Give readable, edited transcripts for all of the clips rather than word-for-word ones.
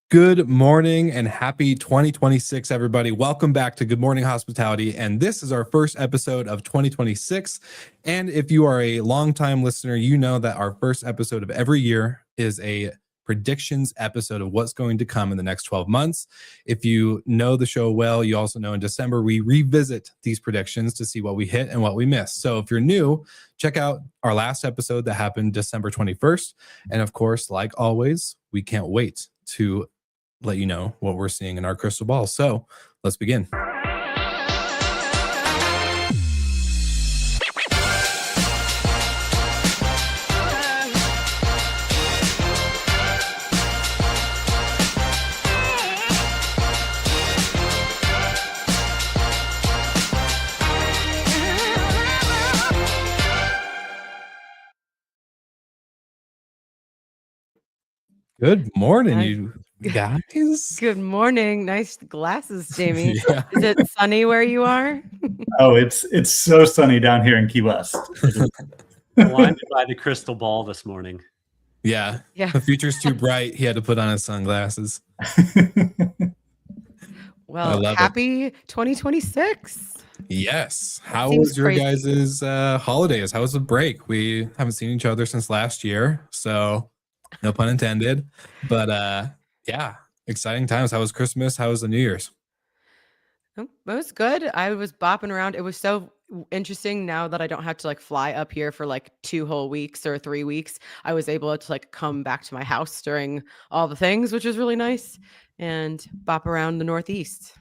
Good morning and happy 2026, everybody. Welcome back to Good Morning Hospitality. And this is our first episode of 2026. And if you are a longtime listener, you know that our first episode of every year is a predictions episode of what's going to come in the next 12 months. If you know the show well, you also know in December, we revisit these predictions to see what we hit and what we missed. So if you're new, check out our last episode that happened December 21st. And of course, like always, we can't wait to let you know what we're seeing in our crystal ball. So let's begin. Good morning, you guys. Good morning. Nice glasses, Jamie. Yeah. Is it sunny where you are? Oh, it's so sunny down here in Key West. Blinded by the crystal ball this morning. Yeah. The future's too bright. He had to put on his sunglasses. Well, happy 2026. Yes. How was your guys' holidays? How was the break? We haven't seen each other since last year, so no pun intended. But yeah, exciting times. How was Christmas? How was the New Year's? It was good. I was bopping around. It was so interesting now that I don't have to fly up here for 2 whole weeks or 3 weeks. I was able to come back to my house during all the things, which was really nice, and bop around the Northeast.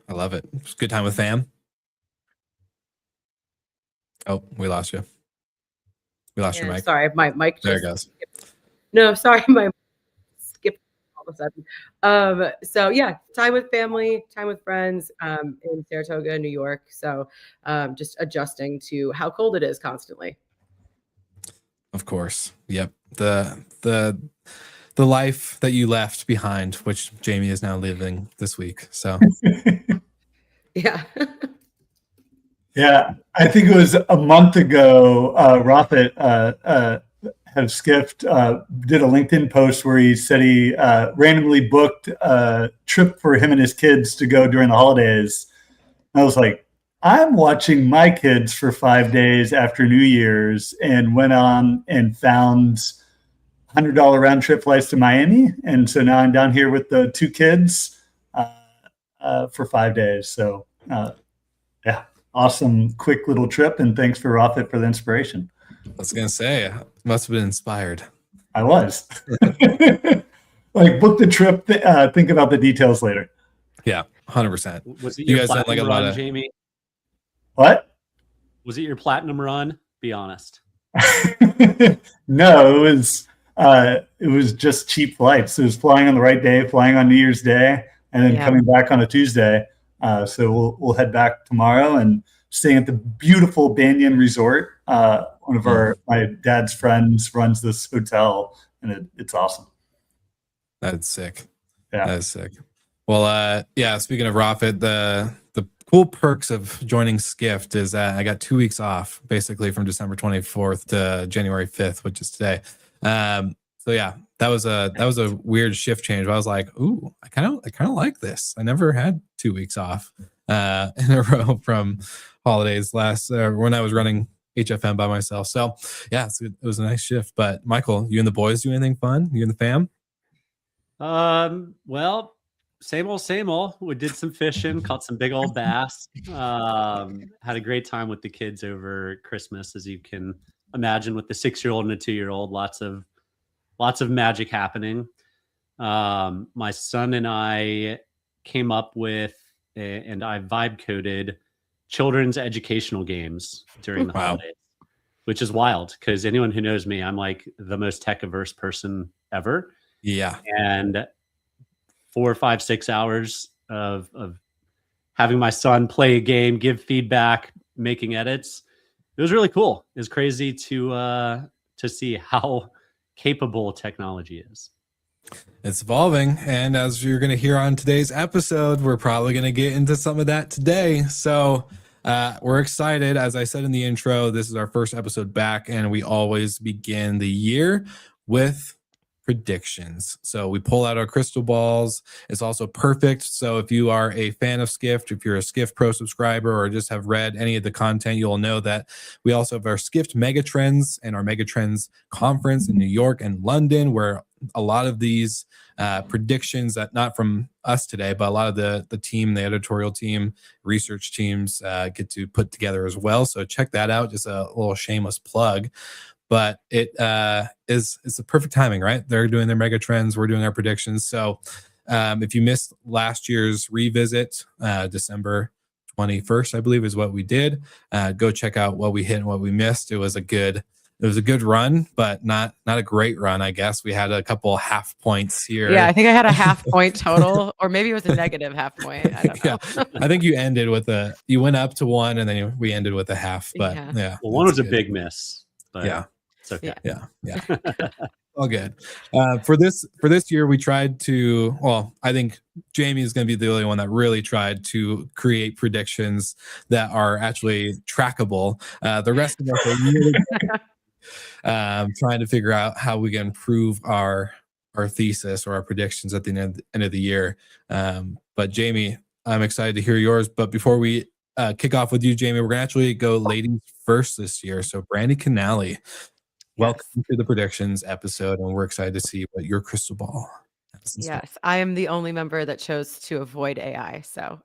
I love it. It was a good time with fam. Oh, we lost you. We lost your mic. Sorry, my mic just... There it goes. No, sorry, my skipped all of a sudden. So yeah, time with family, time with friends, in Saratoga, New York. So just adjusting to how cold it is constantly. Of course. Yep. The life that you left behind, which Jamie is now living this week. So yeah. Yeah. I think it was a month ago, Rafit have skipped did a LinkedIn post where he said he randomly booked a trip for him and his kids to go during the holidays. And I was like, I'm watching my kids for 5 days after New Year's, and went on and found $100 round trip flights to Miami. And so now I'm down here with the 2 kids for 5 days. So yeah, awesome, quick little trip. And thanks for Rafit for the inspiration. I was going to say, I must have been inspired. I was. Book the trip, think about the details later. Yeah, 100%. Was it you guys had a lot of Jamie? What? Was it your platinum run? Be honest. No, it was just cheap flights. It was flying on the right day, flying on New Year's Day, and then coming back on a Tuesday. So we'll head back tomorrow and staying at the beautiful Banyan Resort. One of my dad's friends runs this hotel, and it's awesome. That's sick. Yeah, that's sick. Well, yeah. Speaking of Rafit, the cool perks of joining Skift is that I got 2 weeks off, basically from December 24th to January 5th, which is today. So yeah, that was a weird shift change. But I was like, ooh, I kind of like this. I never had 2 weeks off in a row from holidays when I was running HFM by myself. So yeah, it was a nice shift. But Michael, you and the boys do anything fun? You and the fam? Well, same old. We did some fishing, caught some big old bass. Had a great time with the kids over Christmas, as you can imagine, with the 6-year-old and a 2-year-old. Lots of magic happening. My son and I came up with and I vibe coded children's educational games during the holidays, which is wild because anyone who knows me, I'm like the most tech averse person ever. Yeah. And 4, 5, 6 hours of having my son play a game, give feedback, making edits. It was really cool. It was crazy to see how capable technology is. It's evolving, and as you're going to hear on today's episode, we're probably going to get into some of that today. So we're excited. As I said in the intro, this is our first episode back, and we always begin the year with predictions. So we pull out our crystal balls. It's also perfect. So if you are a fan of Skift, if you're a Skift Pro subscriber or just have read any of the content, you'll know that we also have our Skift Megatrends and our Megatrends conference in New York and London, where a lot of these predictions, that not from us today, but a lot of the team, the editorial team, research teams get to put together as well. So check that out. Just a little shameless plug. But it's the perfect timing, right? They're doing their mega trends. We're doing our predictions. So if you missed last year's revisit, December 21st, I believe is what we did. Go check out what we hit and what we missed. It was a good run, but not a great run, I guess. We had a couple half points here. Yeah, I think I had a half point total, or maybe it was a negative half point. I don't know. Yeah, I think you ended with you went up to 1 and then we ended with a half. But yeah, well, one was a big miss. But yeah. It's okay. Yeah. All good. For this year, we tried to. Well, I think Jamie is going to be the only one that really tried to create predictions that are actually trackable. The rest of us are really trying to figure out how we can improve our thesis or our predictions at the end of the year. But Jamie, I'm excited to hear yours. But before we kick off with you, Jamie, we're going to actually go ladies first this year. So Brandy Canaley. Welcome to the predictions episode, and we're excited to see what your crystal ball has. Yes, I am the only member that chose to avoid AI, so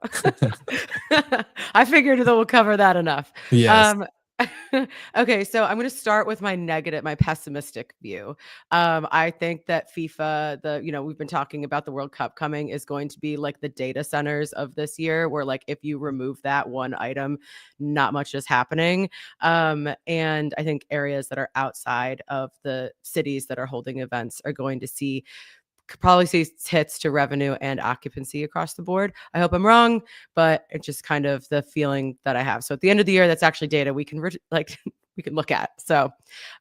I figured that we'll cover that enough. Yes. Okay, so I'm going to start with my pessimistic view. I think that FIFA, we've been talking about the World Cup coming, is going to be like the data centers of this year, where like if you remove that one item, not much is happening. And I think areas that are outside of the cities that are holding events are going to probably see hits to revenue and occupancy across the board. I hope I'm wrong, but it's just kind of the feeling that I have. So at the end of the year, that's actually data we can we can look at. So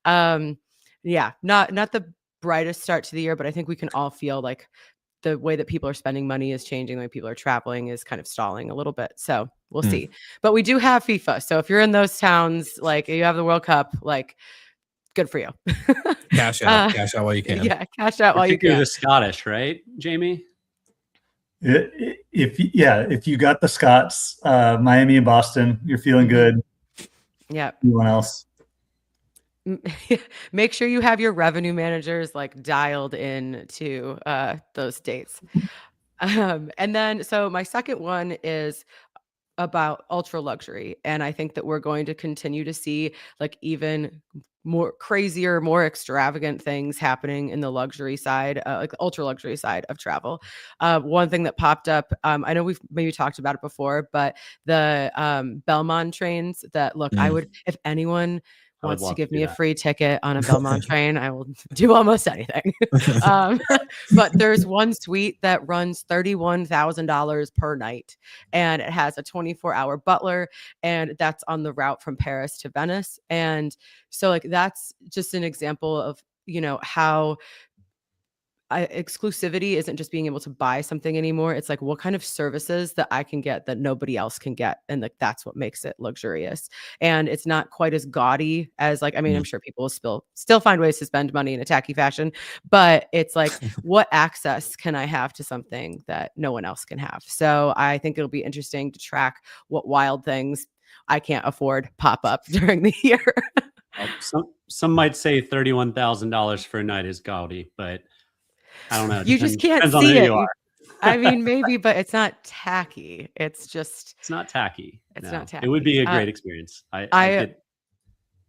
yeah, not the brightest start to the year, but I think we can all feel like the way that people are spending money is changing. The way people are traveling is kind of stalling a little bit. So we'll see. But we do have FIFA. So if you're in those towns, like you have the World Cup, like good for you. Cash out while you can. Yeah, cash out while you can. You're the Scottish, right, Jamie? If you got the Scots, Miami and Boston, you're feeling good. Yeah. Anyone else? Make sure you have your revenue managers like dialed in to those dates. And then, so my second one is about ultra luxury. And I think that we're going to continue to see like even more crazier, more extravagant things happening in the luxury side, like the ultra luxury side of travel. One thing that popped up, I know we've maybe talked about it before, but the Belmont trains that look, I would, if anyone wants to give me a free ticket on a Belmont train, I will do almost anything. But there's one suite that runs $31,000 per night, and it has a 24-hour butler, and that's on the route from Paris to Venice. And so like that's just an example of, how exclusivity isn't just being able to buy something anymore. It's like, what kind of services that I can get that nobody else can get. And like, that's what makes it luxurious. And it's not quite as gaudy as like, I mean, I'm sure people will still find ways to spend money in a tacky fashion, but it's like, what access can I have to something that no one else can have? So I think it'll be interesting to track what wild things I can't afford pop up during the year. Some might say $31,000 for a night is gaudy, but I don't know. You just can't see it. I mean, maybe, but it's not tacky. It's not tacky. It's not tacky. It would be a great experience. I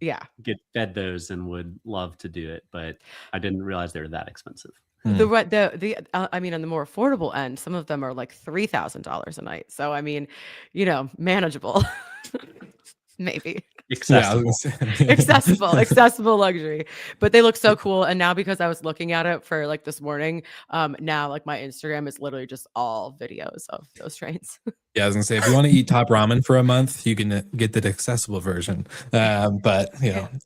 get fed those and would love to do it, but I didn't realize they were that expensive. I mean, on the more affordable end, some of them are like $3,000 a night. So I mean, manageable. Maybe. Accessible luxury, but they look so cool. And now because I was looking at it for like this morning, now like my Instagram is literally just all videos of those trains. Yeah, I was gonna say, if you want to eat top ramen for a month, you can get the accessible version. But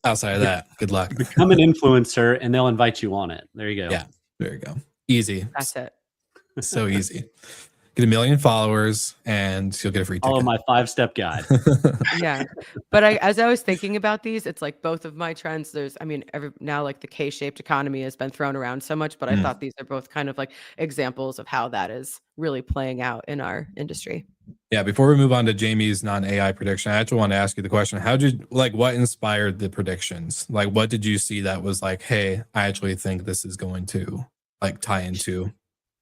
outside of that, good luck. Become an influencer and they'll invite you on it. There you go. Yeah, there you go. Easy. That's it. So easy. get 1 million followers and you'll get a free ticket. Follow my 5-step guide. Yeah. But as I was thinking about these, it's like both of my trends. Now like the K-shaped economy has been thrown around so much, but I thought these are both kind of like examples of how that is really playing out in our industry. Yeah, before we move on to Jamie's non-AI prediction, I actually want to ask you the question: what inspired the predictions? Like, what did you see that was like, hey, I actually think this is going to like tie into?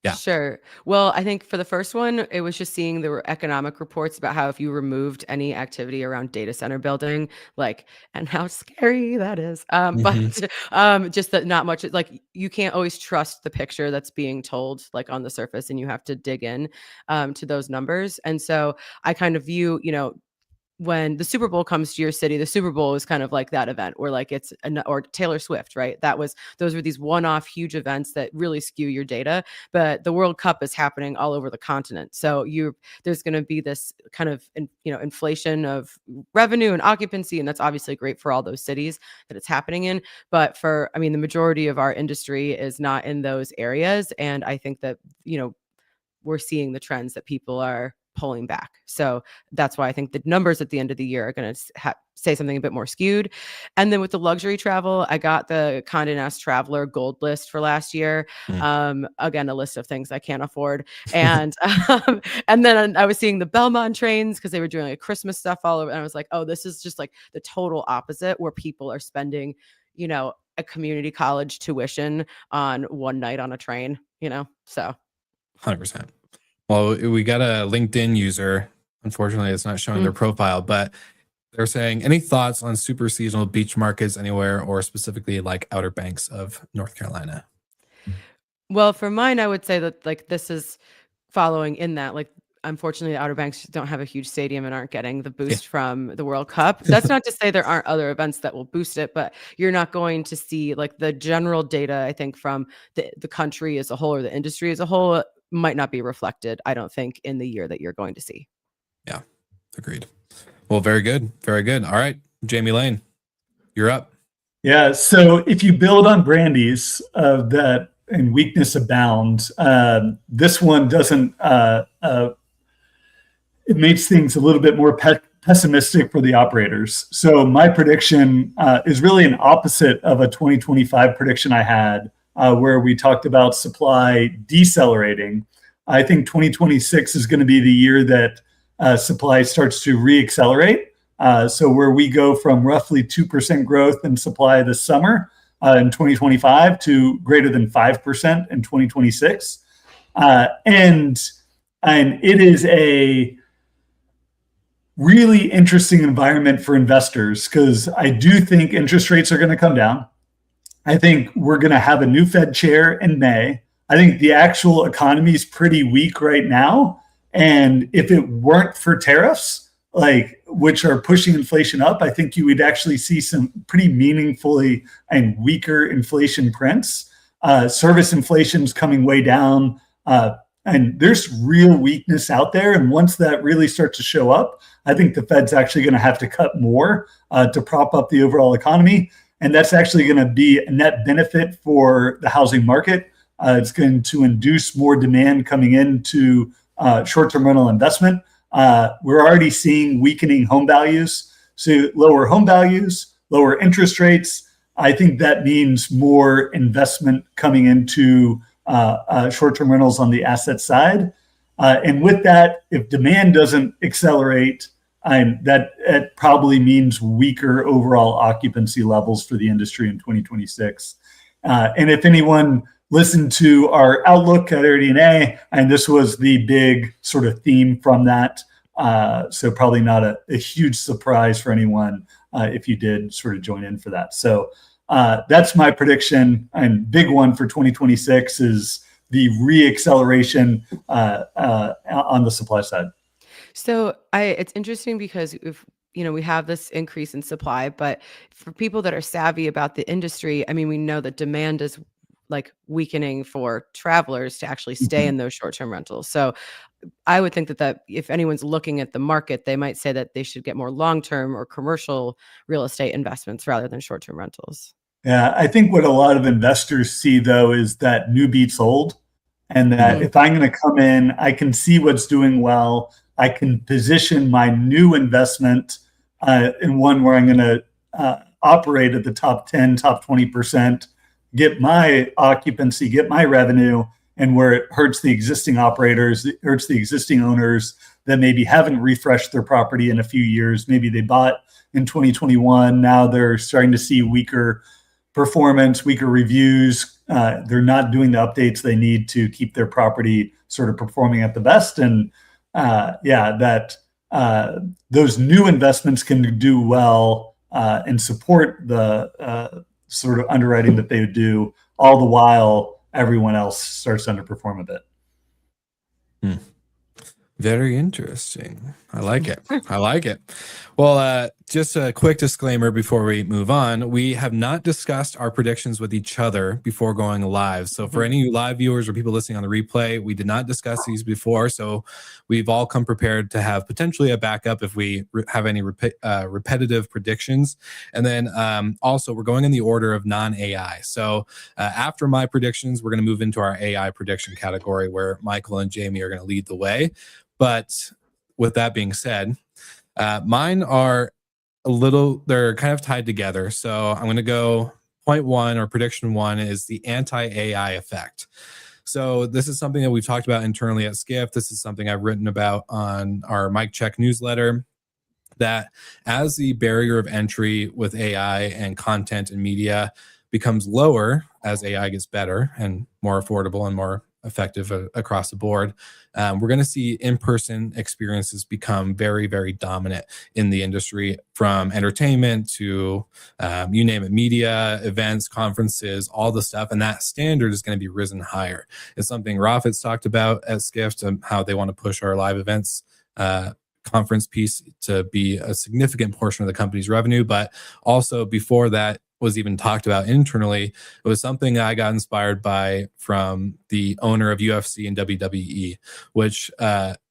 Yeah. Sure. Well, I think for the first one, it was just seeing there were economic reports about how if you removed any activity around data center building, like, and how scary that is. But just that not much, like you can't always trust the picture that's being told like on the surface, and you have to dig in to those numbers. And so I kind of view, when the Super Bowl comes to your city, the Super Bowl is kind of like that event where like or Taylor Swift, right? Those were these one-off huge events that really skew your data, but the World Cup is happening all over the continent. So there's going to be this kind of, inflation of revenue and occupancy. And that's obviously great for all those cities that it's happening in. But the majority of our industry is not in those areas. And I think that, we're seeing the trends that people are pulling back. So that's why I think the numbers at the end of the year are going to say something a bit more skewed. And then with the luxury travel, I got the Condé Nast Traveler Gold list for last year. Again, a list of things I can't afford. And and then I was seeing the Belmont trains because they were doing like Christmas stuff all over. And I was like, oh, this is just like the total opposite, where people are spending, a community college tuition on one night on a train, so. 100%. Well, we got a LinkedIn user. Unfortunately, it's not showing their profile, but they're saying, any thoughts on super seasonal beach markets anywhere, or specifically like Outer Banks of North Carolina? Well, for mine, I would say that like this is following in that, like, unfortunately, the Outer Banks don't have a huge stadium and aren't getting the boost from the World Cup. That's not to say there aren't other events that will boost it, but you're not going to see like the general data, I think, from the country as a whole or the industry as a whole might not be reflected, I don't think, in the year that you're going to see. Yeah, agreed. Well, very good. Very good. All right, Jamie Lane, you're up. Yeah. So if you build on Brandy's that and weakness abounds, this one doesn't, it makes things a little bit more pessimistic for the operators. So my prediction is really an opposite of a 2025 prediction I had, where we talked about supply decelerating. I think 2026 is going to be the year that supply starts to reaccelerate. So where we go from roughly 2% growth in supply this summer in 2025 to greater than 5% in 2026. And it is a really interesting environment for investors, because I do think interest rates are going to come down. I think we're going to have a new Fed chair in May. I think the actual economy is pretty weak right now. And if it weren't for tariffs, which are pushing inflation up, I think you would actually see some pretty meaningfully and weaker inflation prints. Service inflation is coming way down. And there's real weakness out there. And once that really starts to show up, I think the Fed's actually going to have to cut more to prop up the overall economy. And that's actually going to be a net benefit for the housing market. It's going to induce more demand coming into short-term rental investment. We're already seeing weakening home values. So lower home values, lower interest rates. I think that means more investment coming into short-term rentals on the asset side. And with that, if demand doesn't accelerate, that probably means weaker overall occupancy levels for the industry in 2026. And if anyone listened to our outlook at RDNA, and this was the big sort of theme from that, so probably not a huge surprise for anyone if you did sort of join in for that. So that's my prediction, and big one for 2026 is the reacceleration on the supply side. So it's interesting because if we have this increase in supply, but for people that are savvy about the industry, we know that demand is like weakening for travelers to actually stay in those short-term rentals. So I would think that if anyone's looking at the market, they might say that they should get more long-term or commercial real estate investments rather than short-term rentals. Yeah, I think what a lot of investors see, though, is that new beats old. And that if I'm going to come in, I can see what's doing well. I can position my new investment in one where I'm going to operate at the top 10, top 20%, get my occupancy, get my revenue, and where it hurts the existing operators, it hurts the existing owners that maybe haven't refreshed their property in a few years. Maybe they bought in 2021. Now they're starting to see weaker performance, weaker reviews. They're not doing the updates they need to keep their property sort of performing at the best. And those new investments can do well and support the sort of underwriting that they would do, all the while everyone else starts to underperform a bit. Very interesting. I like it. I like it. Well, just a quick disclaimer before we move on. We have not discussed our predictions with each other before going live. So for any live viewers or people listening on the replay, we did not discuss these before. So we've all come prepared to have potentially a backup if we have any repetitive predictions. And then also we're going in the order of non-AI. So after my predictions, we're going to move into our AI prediction category where Michael and Jamie are going to lead the way. But with that being said, mine are they're kind of tied together. So I'm going to go point one, or prediction one, is the anti-AI effect. So this is something that we've talked about internally at Skift. This is something I've written about on our Mic Check newsletter, that as the barrier of entry with AI and content and media becomes lower, as AI gets better and more affordable and more effective across the board, we're going to see in-person experiences become very, very dominant in the industry, from entertainment to you name it, media, events, conferences, all the stuff. And that standard is going to be risen higher. It's something Rafit's talked about at Skift, and how they want to push our live events conference piece to be a significant portion of the company's revenue. But also before that was even talked about internally, it was something I got inspired by from the owner of UFC and WWE, which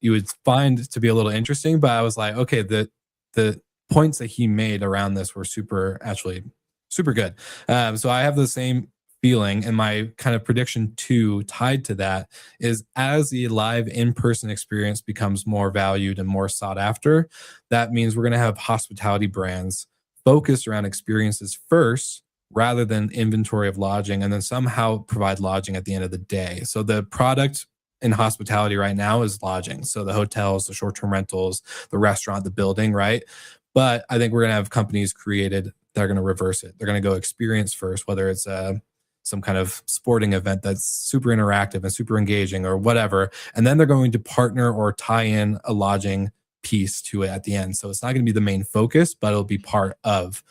you would find to be a little interesting. But I was like, okay, the points that he made around this were super good. So I have the same feeling, and my kind of prediction two tied to that is, as the live in-person experience becomes more valued and more sought after, that means we're going to have hospitality brands focused around experiences first, rather than inventory of lodging, and then somehow provide lodging at the end of the day. So the product in hospitality right now is lodging. So the hotels, the short-term rentals, the restaurant, the building, right? But I think we're going to have companies created that are going to reverse it. They're going to go experience first, whether it's some kind of sporting event that's super interactive and super engaging or whatever. And then they're going to partner or tie in a lodging piece to it at the end. So it's not going to be the main focus, but it'll be part of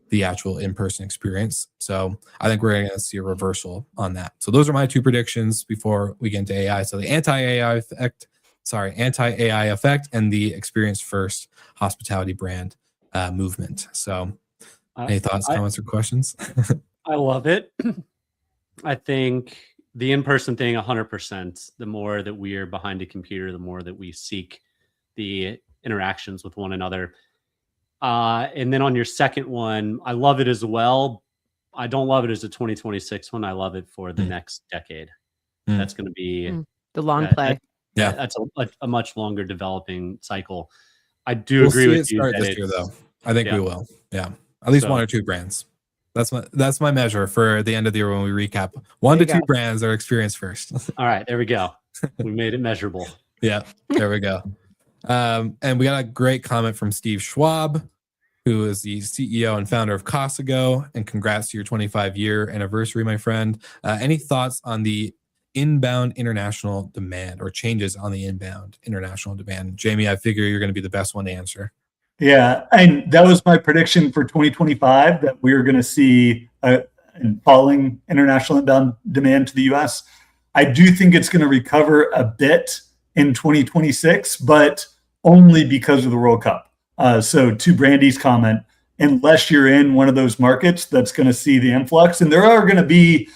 the actual in-person experience. So I think we're going to see a reversal on that. So those are my two predictions before we get into AI. So the anti-AI effect and the experience first hospitality brand movement. So any thoughts, comments, or questions? I love it. I think the in-person thing, 100%, the more that we are behind a computer, the more that we seek the interactions with one another. And then on your second one, I love it as well. I don't love it as a 2026 one. I love it for the next decade. That's going to be the long play. That's a much longer developing cycle. I do agree with you. This year, though. I think we will. Yeah, at least one or two brands. That's my measure for the end of the year when we recap. 1 to 2 brands are experience first. All right, there we go. We made it measurable. Yeah, there we go. And we got a great comment from Steve Schwab, who is the CEO and founder of Costco. And congrats to your 25-year anniversary, my friend. Any thoughts on the inbound international demand, or changes on the inbound international demand? Jamie, I figure you're going to be the best one to answer. Yeah, and that was my prediction for 2025, that we were going to see a falling international inbound demand to the U.S. I do think it's going to recover a bit in 2026, but only because of the World Cup. So to Brandy's comment, unless you're in one of those markets that's going to see the influx, and there are going to be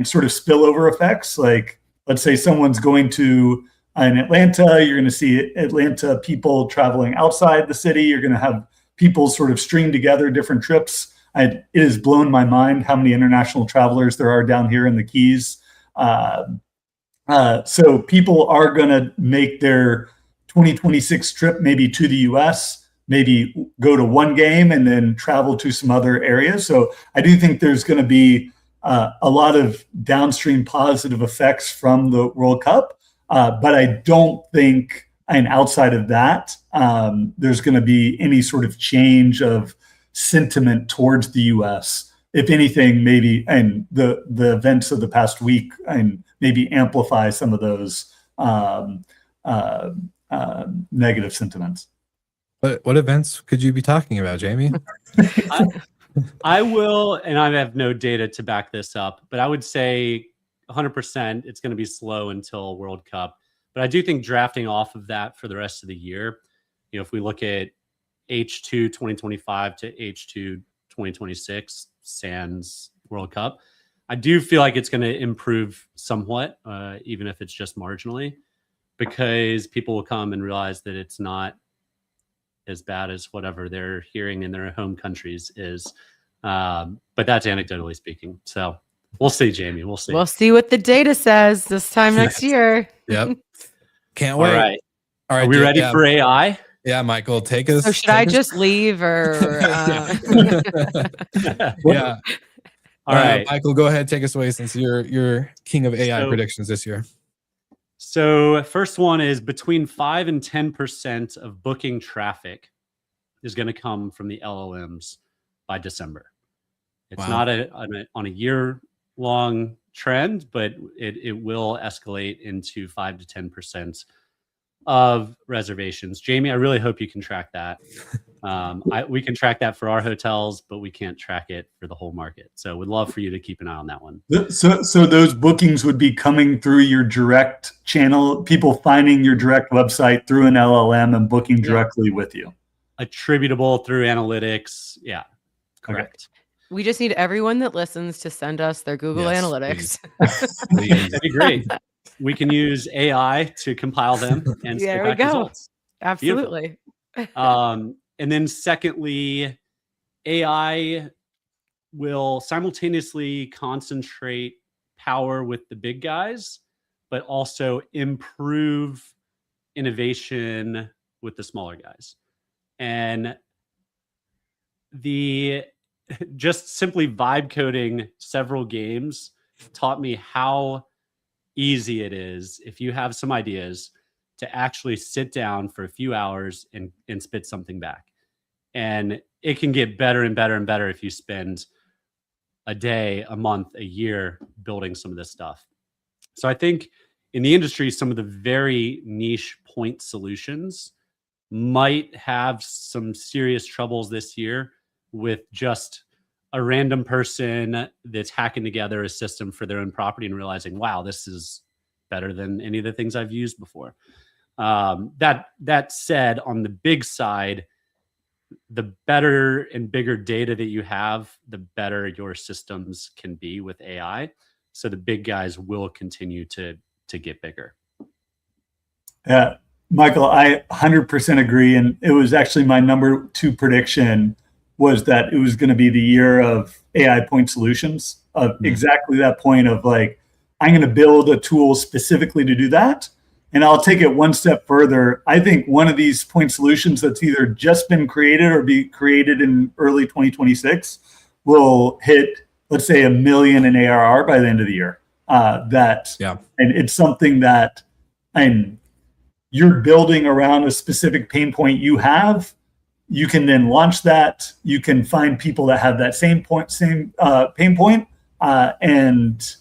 sort of spillover effects. Like, let's say someone's going to in Atlanta, you're going to see Atlanta people traveling outside the city. You're going to have people sort of string together different trips. It has blown my mind how many international travelers there are down here in the Keys. So people are going to make their 2026 trip maybe to the US, maybe go to one game and then travel to some other areas. So I do think there's going to be a lot of downstream positive effects from the World Cup. But I don't think, and outside of that, there's going to be any sort of change of sentiment towards the US. If anything, maybe, and the events of the past week and maybe amplify some of those negative sentiments. What events could you be talking about, Jamie? I will, and I have no data to back this up, but I would say 100% it's going to be slow until World Cup. But I do think drafting off of that for the rest of the year, if we look at H2 2025 to H2 2026, sans World Cup, I do feel like it's going to improve somewhat, even if it's just marginally, because people will come and realize that it's not as bad as whatever they're hearing in their home countries is. But that's anecdotally speaking. So we'll see, Jamie. We'll see. We'll see what the data says this time next year. Yep. Can't wait. All right. All right. Are we ready for AI? Yeah, Michael, take us. So should I just leave or? Yeah. All right, Michael, go ahead. Take us away since you're king of AI predictions this year. So first one is between 5 and 10% of booking traffic is going to come from the LLMs by December. It's not on a year-long trend, but it will escalate into 5 to 10% of reservations. Jamie, I really hope you can track that. We can track that for our hotels, but we can't track it for the whole market. So we'd love for you to keep an eye on that one. So those bookings would be coming through your direct channel, people finding your direct website through an LLM and booking directly with you. Attributable through analytics. Yeah, correct. Okay. We just need everyone that listens to send us their Google Analytics. Please. That'd be great. We can use AI to compile them and spit back results. Absolutely. And then secondly, AI will simultaneously concentrate power with the big guys, but also improve innovation with the smaller guys. And just simply vibe coding several games taught me how easy it is, if you have some ideas, to actually sit down for a few hours and spit something back. And it can get better and better and better if you spend a day, a month, a year building some of this stuff. So I think in the industry, some of the very niche point solutions might have some serious troubles this year with just a random person that's hacking together a system for their own property and realizing, wow, this is better than any of the things I've used before. That said, on the big side, the better and bigger data that you have, the better your systems can be with AI. So the big guys will continue to get bigger. Yeah, Michael, I 100% agree. And it was actually my number 2 prediction was that it was going to be the year of AI point solutions, of exactly that point of like, I'm going to build a tool specifically to do that. And I'll take it one step further. I think one of these point solutions that's either just been created or be created in early 2026 will hit, let's say, 1 million in ARR by the end of the year. And it's something that, and you're building around a specific pain point you have. You can then launch that. You can find people that have that same pain point, and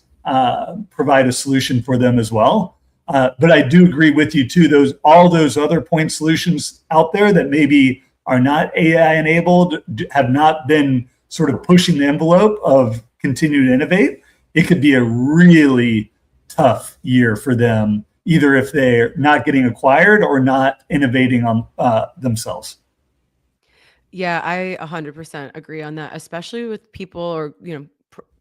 provide a solution for them as well. But I do agree with you too. All those other point solutions out there that maybe are not AI enabled, have not been sort of pushing the envelope of continue to innovate. It could be a really tough year for them, either if they're not getting acquired or not innovating on themselves. Yeah, I 100% agree on that, especially with people or,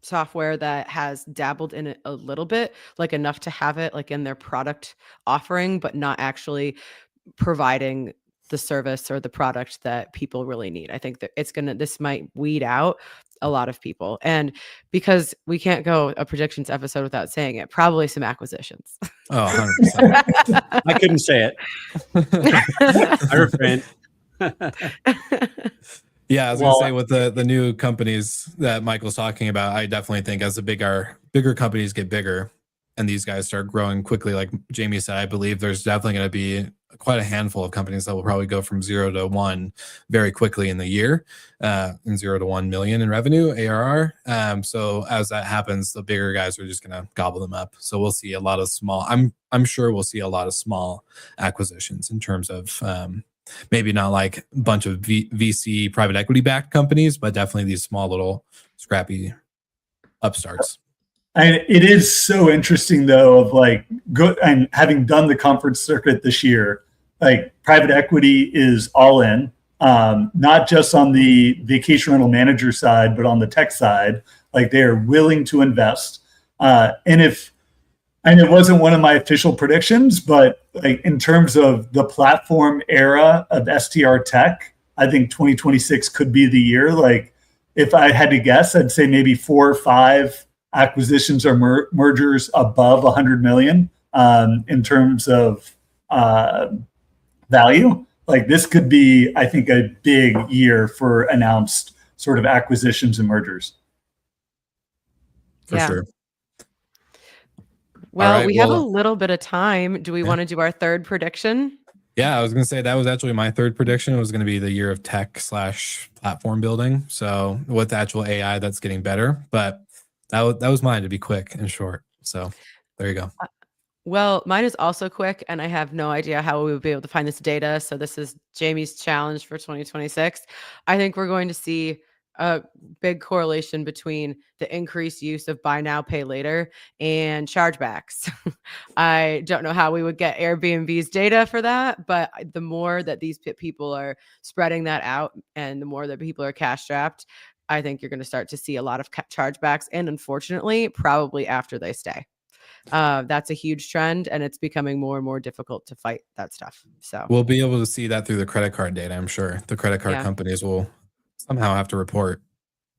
software that has dabbled in it a little bit, like enough to have it like in their product offering, but not actually providing the service or the product that people really need. I think that this might weed out a lot of people. And because we can't go a predictions episode without saying it, probably some acquisitions. Oh, 100%. I couldn't say it. I refrained. Yeah, I was Well, gonna say with the new companies that Michael's talking about, I definitely think as the bigger companies get bigger and these guys start growing quickly, like Jamie said, I believe there's definitely going to be quite a handful of companies that will probably go from 0 to 1 very quickly in the year, in 0 to 1 million in revenue ARR. So as that happens, the bigger guys are just going to gobble them up. So we'll see a lot of small. I'm sure we'll see a lot of small acquisitions in terms of. Maybe not like a bunch of VC private equity backed companies, but definitely these small little scrappy upstarts. It is so interesting though, of like and having done the conference circuit this year, like private equity is all in, not just on the vacation rental manager side, but on the tech side. Like they are willing to invest. And it wasn't one of my official predictions, but like in terms of the platform era of STR tech, I think 2026 could be the year. Like if I had to guess, I'd say maybe 4 or 5 acquisitions or mergers above 100 million in terms of value. Like this could be, I think, a big year for announced sort of acquisitions and mergers. For sure. Well, right, we have a little bit of time. Do we want to do our third prediction? Yeah, I was going to say that was actually my third prediction. It was going to be the year of tech / platform building. So with actual AI, that's getting better. But that was mine, to be quick and short. So there you go. Well, mine is also quick, and I have no idea how we would be able to find this data. So this is Jamie's challenge for 2026. I think we're going to see a big correlation between the increased use of buy now, pay later and chargebacks. I don't know how we would get Airbnb's data for that, but the more that these people are spreading that out and the more that people are cash strapped, I think you're going to start to see a lot of chargebacks. And unfortunately, probably after they stay. That's a huge trend, and it's becoming more and more difficult to fight that stuff. So we'll be able to see that through the credit card data. I'm sure the credit card companies will somehow have to report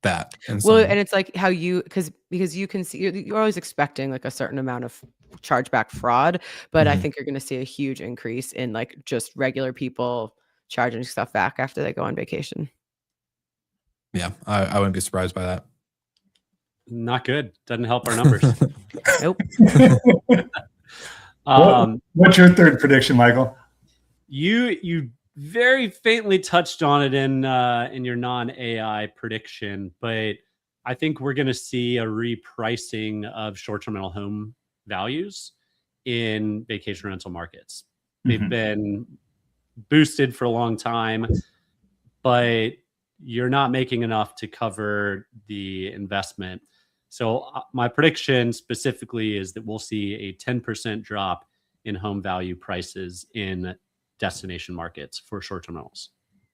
that. And it's like how because you can see you're always expecting like a certain amount of chargeback fraud, but I think you're going to see a huge increase in like just regular people charging stuff back after they go on vacation. Yeah, I wouldn't be surprised by that. Not good. Doesn't help our numbers. Nope. What's your third prediction, Michael? You very faintly touched on it in your non-AI prediction, but I think we're going to see a repricing of short-term rental home values in vacation rental markets. They've been boosted for a long time, but you're not making enough to cover the investment. So my prediction specifically is that we'll see a 10% drop in home value prices in destination markets for short-term rentals.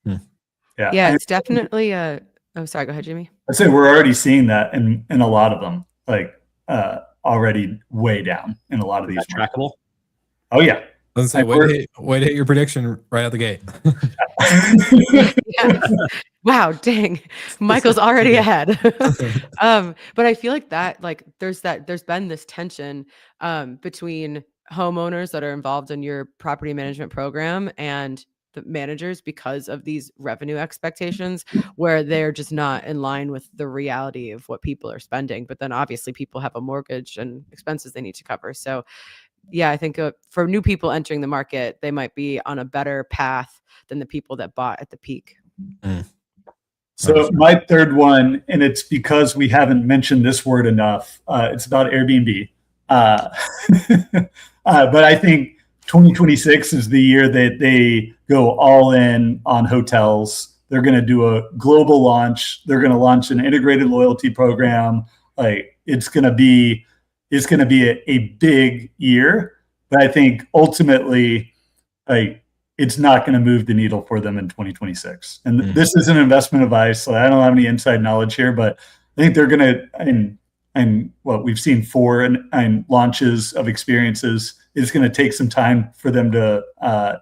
Yeah, it's definitely a. Oh, sorry. Go ahead, Jimmy. I'd say we're already seeing that in a lot of them, like already way down in a lot of these. Trackable. Oh yeah. Let's say way to hit your prediction right out the gate. Wow, dang. Michael's already ahead. But I feel like that, like there's been this tension between homeowners that are involved in your property management program and the managers because of these revenue expectations where they're just not in line with the reality of what people are spending. But then obviously people have a mortgage and expenses they need to cover. So yeah, I think for new people entering the market, they might be on a better path than the people that bought at the peak. So my third one, and it's because we haven't mentioned this word enough, it's about Airbnb. But I think 2026 is the year that they go all in on hotels. They're going to do a global launch. They're going to launch an integrated loyalty program. Like it's going to be a big year. But I think ultimately, like it's not going to move the needle for them in 2026. And this is an investment advice, so I don't have any inside knowledge here, but I think they're going to, and what we've seen 4 and launches of experiences is going to take some time for them to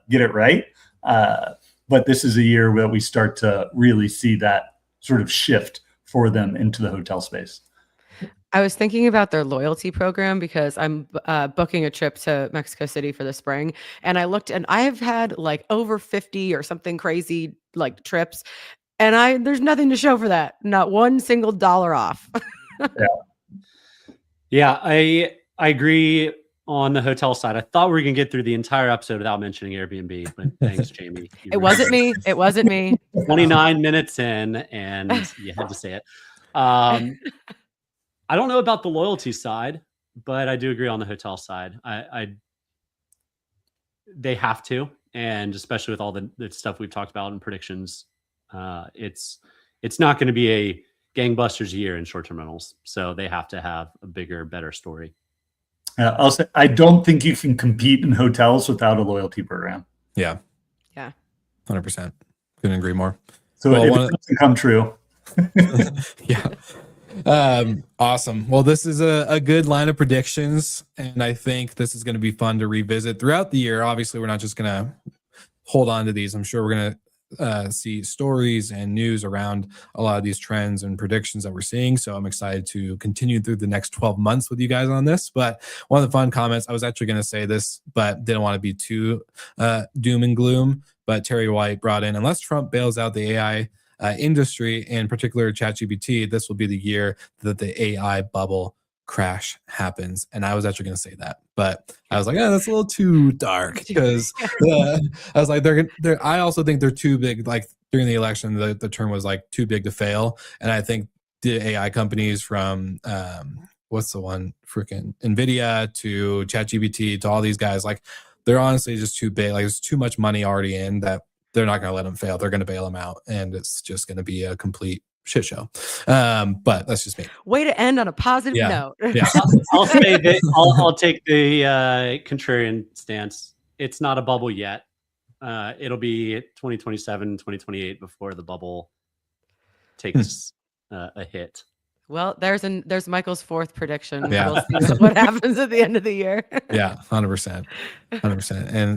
get it right. But this is a year where we start to really see that sort of shift for them into the hotel space. I was thinking about their loyalty program because I'm booking a trip to Mexico City for the spring. And I looked and I've had like over 50 or something crazy like trips. And there's nothing to show for that. Not one single dollar off. Yeah, I agree on the hotel side. I thought we were gonna get through the entire episode without mentioning Airbnb, but thanks, Jamie. It wasn't me. It wasn't me. 29 minutes in, and you had to say it. I don't know about the loyalty side, but I do agree on the hotel side. They have to, and especially with all the stuff we've talked about in predictions, it's not going to be a gangbusters year in short-term rentals. So they have to have a bigger, better story. I'll say I don't think you can compete in hotels without a loyalty program. Yeah. Yeah. 100%. Couldn't agree more. So Well, if it doesn't come true. Yeah. Awesome. Well, this is a good line of predictions, and I think this is going to be fun to revisit throughout the year. Obviously, we're not just going to hold on to these. I'm sure we're going to see stories and news around a lot of these trends and predictions that we're seeing. So I'm excited to continue through the next 12 months with you guys on this. But one of the fun comments, I was actually going to say this, but didn't want to be too doom and gloom. But Terry White brought in, unless Trump bails out the AI industry, in particular ChatGPT, this will be the year that the AI bubble crash happens. And I was actually going to say that, but I was like, that's a little too dark, because I was like, I also think they're too big. Like during the election, the term was like too big to fail. And I think the AI companies from what's the one, freaking NVIDIA to ChatGPT to all these guys, like they're honestly just too big. Like there's too much money already in that they're not going to let them fail. They're going to bail them out, and it's just going to be a complete shit show. But that's just me. Way to end on a positive note. Yeah. I'll say that I'll take the contrarian stance. It's not a bubble yet. It'll be 2027, 2028 before the bubble takes a hit. Well, there's Michael's fourth prediction. Yeah. We'll see what happens at the end of the year. Yeah, 100%.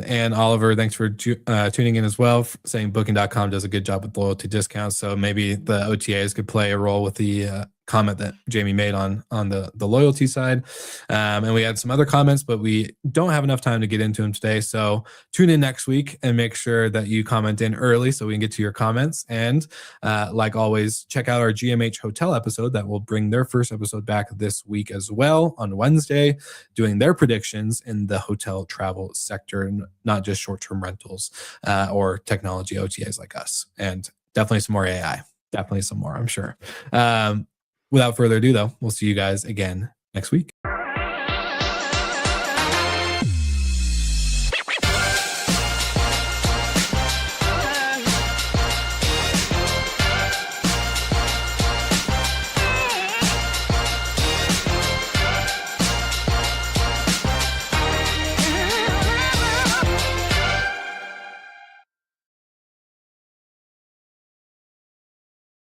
And Oliver, thanks for tuning in as well, saying booking.com does a good job with loyalty discounts. So maybe the OTAs could play a role with the comment that Jamie made on the loyalty side. And we had some other comments, but we don't have enough time to get into them today. So tune in next week and make sure that you comment in early so we can get to your comments. And like always, check out our GMH hotel episode that will bring their first episode back this week as well on Wednesday, doing their predictions in the hotel travel sector, not just short-term rentals or technology OTAs like us. And definitely some more AI. Definitely some more, I'm sure. Without further ado, though, we'll see you guys again next week.